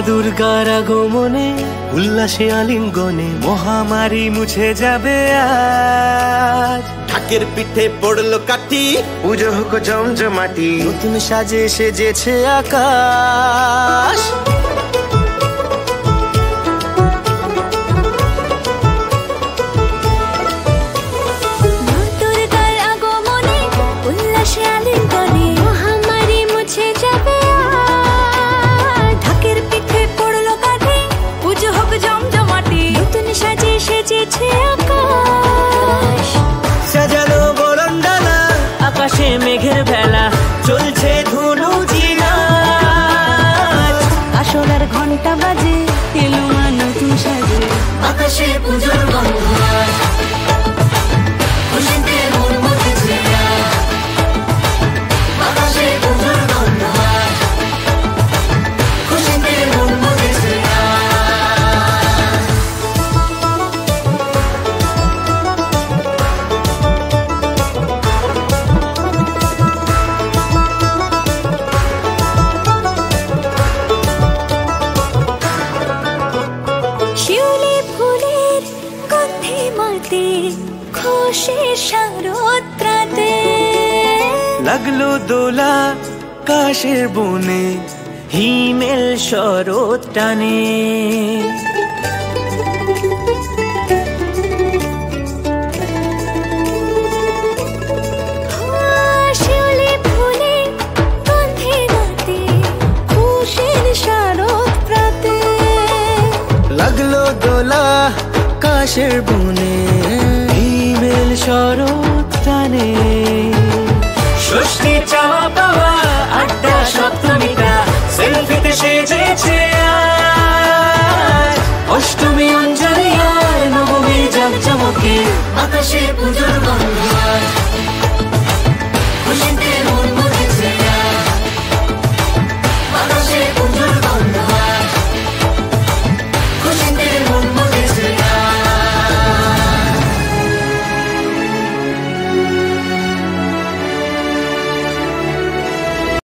দুর্গার আগমনে উল্লাসে আলিঙ্গনে মহামারী মুছে যাবে আজ। ঢাকের পিঠে পড়লো কাঠি, পুজো হোক জমজমাটি, নতুন সাজে সেজেছে আকাশ। সাজানো বরণডালা, আকাশে মেঘের ভেলা, চলছে ধুনুচি নাচ। আসলার ঘন্টা বাজে, এলো মা নতুন সাজে, আকাশে পুজোর গন্ধ আজ, খুশিতে মন মতেছে আজ। আকাশে পুজোর গন্ধ আজ, খুশিতে মন মতেছে আজ। শিউলি ফুলের গন্ধে মাতে, খুশির শারদ প্রাতে। লাগলো দোলা কাশের বনে, হিমেল শরৎ টানে। শিউলি ফুলের গন্ধে মাতে, খুশির শারদ প্রাতে। লাগলো দোলা কাশের বনে, হিমেল শরৎ টানে। ষষ্ঠী চাওয়া পাওয়া আড্ডা সপ্তমীটা, সেলফিতে সেজেছে আজ। অষ্টমী অঞ্জলি আর নবমী জাঁকজমকে, আকাশে পুজোর গন্ধ আজ,